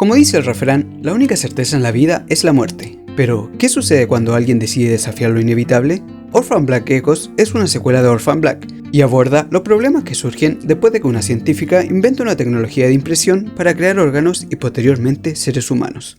Como dice el refrán, la única certeza en la vida es la muerte. Pero, ¿qué sucede cuando alguien decide desafiar lo inevitable? Orphan Black Echoes es una secuela de Orphan Black y aborda los problemas que surgen después de que una científica inventa una tecnología de impresión para crear órganos y posteriormente seres humanos.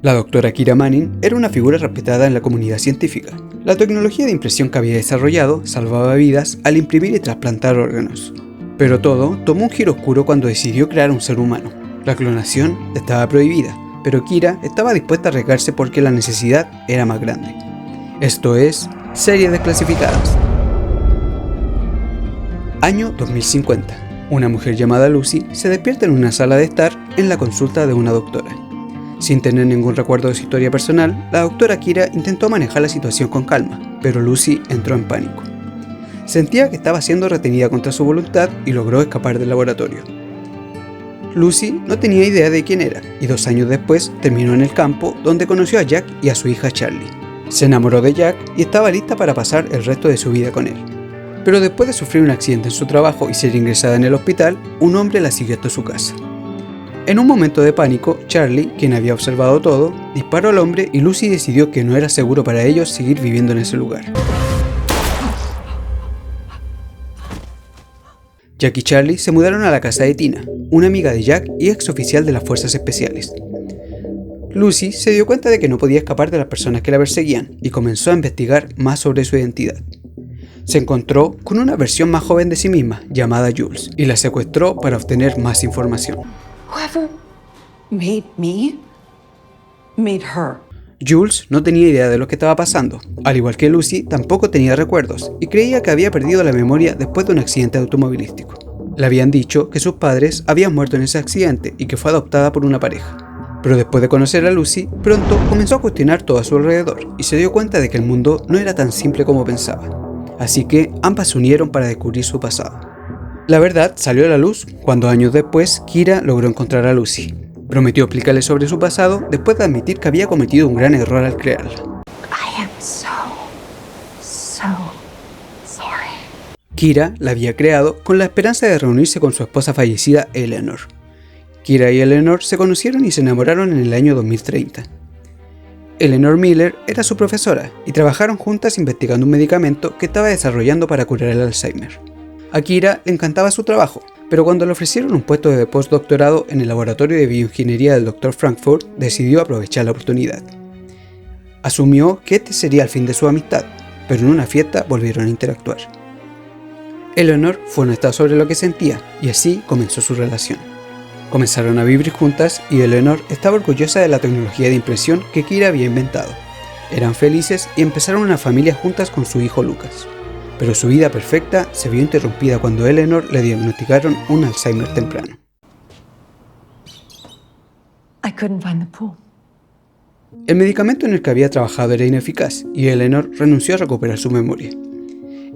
La doctora Kira Manning era una figura respetada en la comunidad científica. La tecnología de impresión que había desarrollado salvaba vidas al imprimir y trasplantar órganos. Pero todo tomó un giro oscuro cuando decidió crear un ser humano. La clonación estaba prohibida, pero Kira estaba dispuesta a arriesgarse porque la necesidad era más grande. Esto es Series Desclasificadas. Año 2050. Una mujer llamada Lucy se despierta en una sala de estar en la consulta de una doctora. Sin tener ningún recuerdo de su historia personal, la doctora Kira intentó manejar la situación con calma, pero Lucy entró en pánico. Sentía que estaba siendo retenida contra su voluntad y logró escapar del laboratorio. Lucy no tenía idea de quién era, y 2 años después terminó en el campo donde conoció a Jack y a su hija Charlie. Se enamoró de Jack y estaba lista para pasar el resto de su vida con él. Pero después de sufrir un accidente en su trabajo y ser ingresada en el hospital, un hombre la siguió hasta su casa. En un momento de pánico, Charlie, quien había observado todo, disparó al hombre y Lucy decidió que no era seguro para ellos seguir viviendo en ese lugar. Jack y Charlie se mudaron a la casa de Tina, una amiga de Jack y ex oficial de las fuerzas especiales. Lucy se dio cuenta de que no podía escapar de las personas que la perseguían y comenzó a investigar más sobre su identidad. Se encontró con una versión más joven de sí misma, llamada Jules, y la secuestró para obtener más información. Whoever made me, made her. Jules no tenía idea de lo que estaba pasando. Al igual que Lucy, tampoco tenía recuerdos y creía que había perdido la memoria después de un accidente automovilístico. Le habían dicho que sus padres habían muerto en ese accidente y que fue adoptada por una pareja. Pero después de conocer a Lucy, pronto comenzó a cuestionar todo a su alrededor y se dio cuenta de que el mundo no era tan simple como pensaba. Así que ambas se unieron para descubrir su pasado. La verdad salió a la luz cuando años después Kira logró encontrar a Lucy. Prometió explicarle sobre su pasado después de admitir que había cometido un gran error al crearla. I am so sorry. Kira la había creado con la esperanza de reunirse con su esposa fallecida Eleanor. Kira y Eleanor se conocieron y se enamoraron en el año 2030. Eleanor Miller era su profesora y trabajaron juntas investigando un medicamento que estaba desarrollando para curar el Alzheimer. A Kira le encantaba su trabajo, pero cuando le ofrecieron un puesto de postdoctorado en el laboratorio de bioingeniería del Dr. Frankfurt, decidió aprovechar la oportunidad. Asumió que este sería el fin de su amistad, pero en una fiesta volvieron a interactuar. Eleanor fue honesta sobre lo que sentía, y así comenzó su relación. Comenzaron a vivir juntas y Eleanor estaba orgullosa de la tecnología de impresión que Kira había inventado. Eran felices y empezaron una familia juntas con su hijo Lucas. Pero su vida perfecta se vio interrumpida cuando a Eleanor le diagnosticaron un Alzheimer temprano. I couldn't find the pool. El medicamento en el que había trabajado era ineficaz y Eleanor renunció a recuperar su memoria.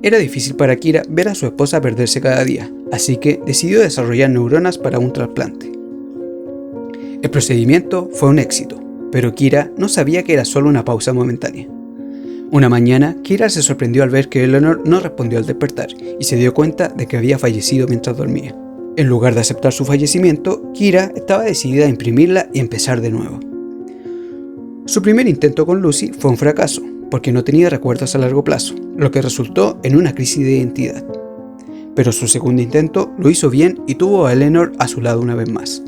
Era difícil para Kira ver a su esposa perderse cada día, así que decidió desarrollar neuronas para un trasplante. El procedimiento fue un éxito, pero Kira no sabía que era solo una pausa momentánea. Una mañana, Kira se sorprendió al ver que Eleanor no respondió al despertar y se dio cuenta de que había fallecido mientras dormía. En lugar de aceptar su fallecimiento, Kira estaba decidida a imprimirla y empezar de nuevo. Su primer intento con Lucy fue un fracaso, porque no tenía recuerdos a largo plazo, lo que resultó en una crisis de identidad. Pero su segundo intento lo hizo bien y tuvo a Eleanor a su lado una vez más.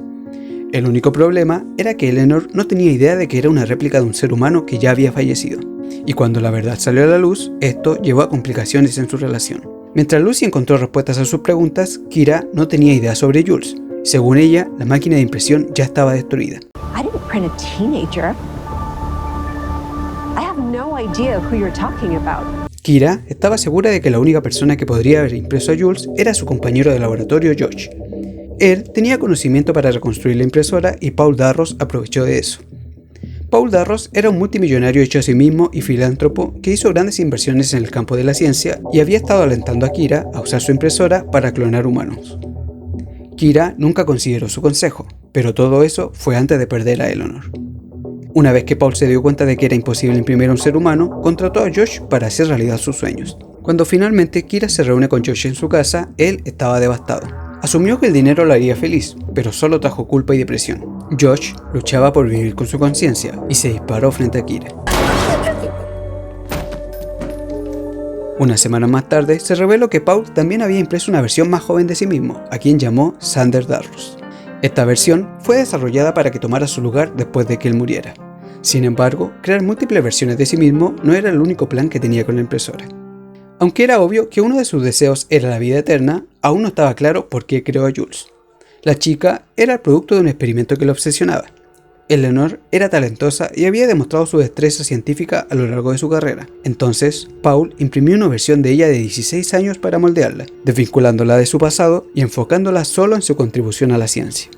El único problema era que Eleanor no tenía idea de que era una réplica de un ser humano que ya había fallecido. Y cuando la verdad salió a la luz, esto llevó a complicaciones en su relación. Mientras Lucy encontró respuestas a sus preguntas, Kira no tenía idea sobre Jules. Según ella, la máquina de impresión ya estaba destruida. I didn't print a teenager. I have no idea who you're talking about. Kira estaba segura de que la única persona que podría haber impreso a Jules era su compañero de laboratorio Josh. Él tenía conocimiento para reconstruir la impresora y Paul Darros aprovechó de eso. Paul Darros era un multimillonario hecho a sí mismo y filántropo que hizo grandes inversiones en el campo de la ciencia y había estado alentando a Kira a usar su impresora para clonar humanos. Kira nunca consideró su consejo, pero todo eso fue antes de perder a Eleanor. Una vez que Paul se dio cuenta de que era imposible imprimir a un ser humano, contrató a Josh para hacer realidad sus sueños. Cuando finalmente Kira se reúne con Josh en su casa, él estaba devastado. Asumió que el dinero lo haría feliz, pero solo trajo culpa y depresión. Josh luchaba por vivir con su conciencia y se disparó frente a Kira. Una semana más tarde, se reveló que Paul también había impreso una versión más joven de sí mismo, a quien llamó Xander Darrows. Esta versión fue desarrollada para que tomara su lugar después de que él muriera. Sin embargo, crear múltiples versiones de sí mismo no era el único plan que tenía con la impresora. Aunque era obvio que uno de sus deseos era la vida eterna, aún no estaba claro por qué creó a Jules. La chica era el producto de un experimento que la obsesionaba. Eleanor era talentosa y había demostrado su destreza científica a lo largo de su carrera. Entonces, Paul imprimió una versión de ella de 16 años para moldearla, desvinculándola de su pasado y enfocándola solo en su contribución a la ciencia.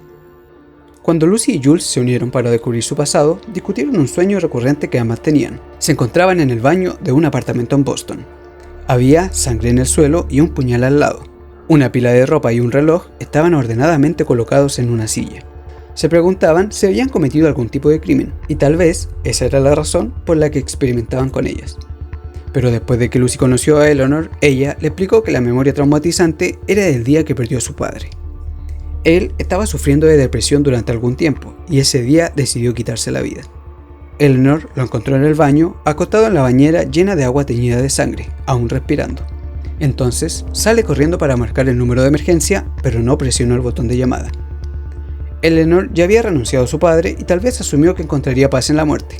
Cuando Lucy y Jules se unieron para descubrir su pasado, discutieron un sueño recurrente que ambas tenían. Se encontraban en el baño de un apartamento en Boston. Había sangre en el suelo y un puñal al lado. Una pila de ropa y un reloj estaban ordenadamente colocados en una silla. Se preguntaban si habían cometido algún tipo de crimen, y tal vez esa era la razón por la que experimentaban con ellas. Pero después de que Lucy conoció a Eleanor, ella le explicó que la memoria traumatizante era del día que perdió a su padre. Él estaba sufriendo de depresión durante algún tiempo, y ese día decidió quitarse la vida. Eleanor lo encontró en el baño, acostado en la bañera llena de agua teñida de sangre, aún respirando. Entonces sale corriendo para marcar el número de emergencia, pero no presionó el botón de llamada. Eleanor ya había renunciado a su padre y tal vez asumió que encontraría paz en la muerte,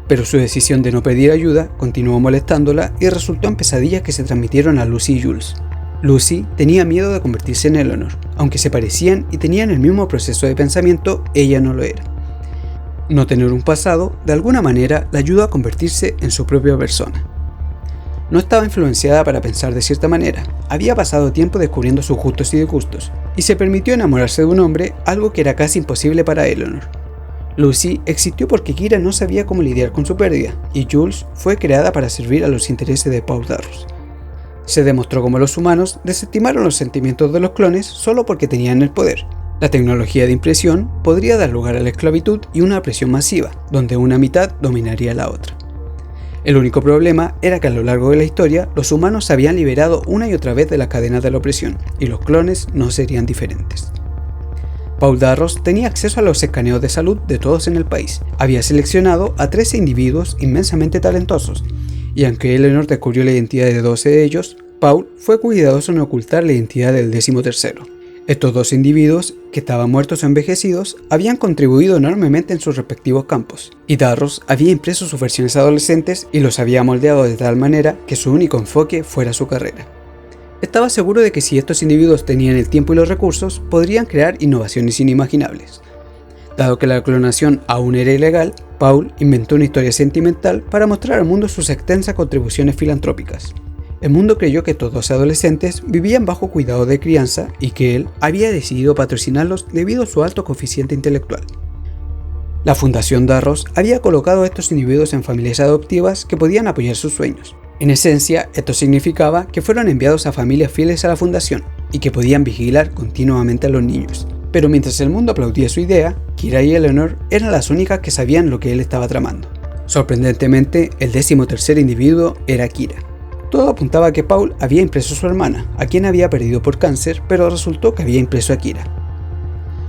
pero su decisión de no pedir ayuda continuó molestándola y resultó en pesadillas que se transmitieron a Lucy y Jules. Lucy tenía miedo de convertirse en Eleanor, aunque se parecían y tenían el mismo proceso de pensamiento, ella no lo era. No tener un pasado, de alguna manera, la ayudó a convertirse en su propia persona. No estaba influenciada para pensar de cierta manera, había pasado tiempo descubriendo sus gustos y disgustos, y se permitió enamorarse de un hombre, algo que era casi imposible para Eleanor. Lucy existió porque Kira no sabía cómo lidiar con su pérdida, y Jules fue creada para servir a los intereses de Paul Darrows. Se demostró cómo los humanos desestimaron los sentimientos de los clones solo porque tenían el poder. La tecnología de impresión podría dar lugar a la esclavitud y una opresión masiva, donde una mitad dominaría a la otra. El único problema era que a lo largo de la historia, los humanos se habían liberado una y otra vez de las cadenas de la opresión, y los clones no serían diferentes. Paul Darrows tenía acceso a los escaneos de salud de todos en el país. Había seleccionado a 13 individuos inmensamente talentosos, y aunque Eleanor descubrió la identidad de 12 de ellos, Paul fue cuidadoso en ocultar la identidad del 13º. Estos dos individuos, que estaban muertos o envejecidos, habían contribuido enormemente en sus respectivos campos, y Darrows había impreso sus versiones adolescentes y los había moldeado de tal manera que su único enfoque fuera su carrera. Estaba seguro de que si estos individuos tenían el tiempo y los recursos, podrían crear innovaciones inimaginables. Dado que la clonación aún era ilegal, Paul inventó una historia sentimental para mostrar al mundo sus extensas contribuciones filantrópicas. El mundo creyó que estos 12 adolescentes vivían bajo cuidado de crianza y que él había decidido patrocinarlos debido a su alto coeficiente intelectual. La Fundación Darrows había colocado a estos individuos en familias adoptivas que podían apoyar sus sueños. En esencia, esto significaba que fueron enviados a familias fieles a la fundación y que podían vigilar continuamente a los niños. Pero mientras el mundo aplaudía su idea, Kira y Eleanor eran las únicas que sabían lo que él estaba tramando. Sorprendentemente, el 13º individuo era Kira. Todo apuntaba a que Paul había impreso a su hermana, a quien había perdido por cáncer, pero resultó que había impreso a Kira.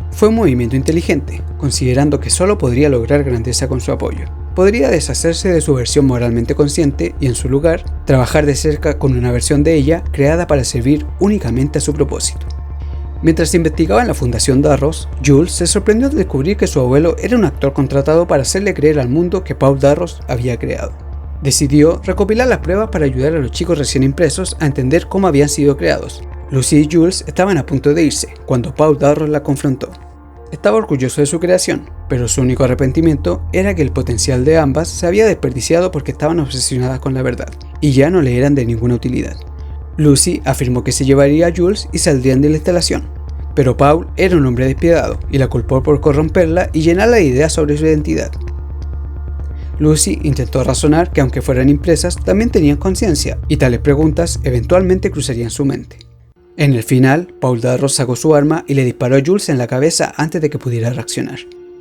Fue un movimiento inteligente, considerando que solo podría lograr grandeza con su apoyo. Podría deshacerse de su versión moralmente consciente y en su lugar, trabajar de cerca con una versión de ella creada para servir únicamente a su propósito. Mientras investigaba en la Fundación Darrows, Jules se sorprendió al descubrir que su abuelo era un actor contratado para hacerle creer al mundo que Paul Darrows había creado. Decidió recopilar las pruebas para ayudar a los chicos recién impresos a entender cómo habían sido creados. Lucy y Jules estaban a punto de irse, cuando Paul Darrows la confrontó. Estaba orgulloso de su creación, pero su único arrepentimiento era que el potencial de ambas se había desperdiciado porque estaban obsesionadas con la verdad, y ya no le eran de ninguna utilidad. Lucy afirmó que se llevaría a Jules y saldrían de la instalación, pero Paul era un hombre despiadado y la culpó por corromperla y llenarla de ideas sobre su identidad. Lucy intentó razonar que aunque fueran impresas, también tenían conciencia, y tales preguntas eventualmente cruzarían su mente. En el final, Paul Darrows sacó su arma y le disparó a Jules en la cabeza antes de que pudiera reaccionar.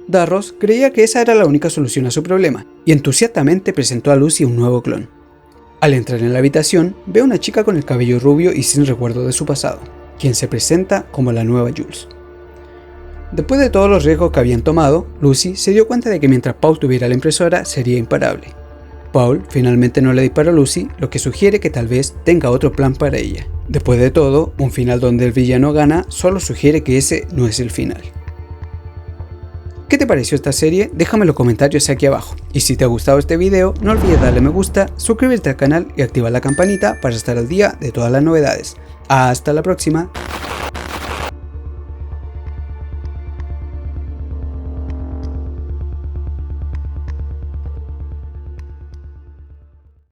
Darrows creía que esa era la única solución a su problema, y entusiastamente presentó a Lucy un nuevo clon. Al entrar en la habitación, ve a una chica con el cabello rubio y sin recuerdo de su pasado. quien se presenta como la nueva Jules. Después de todos los riesgos que habían tomado, Lucy se dio cuenta de que mientras Paul tuviera la impresora sería imparable. Paul finalmente no le disparó a Lucy, lo que sugiere que tal vez tenga otro plan para ella. Después de todo, un final donde el villano gana solo sugiere que ese no es el final. ¿Qué te pareció esta serie? Déjame en los comentarios aquí abajo. Y si te ha gustado este video, no olvides darle me gusta, suscribirte al canal y activar la campanita para estar al día de todas las novedades. ¡Hasta la próxima!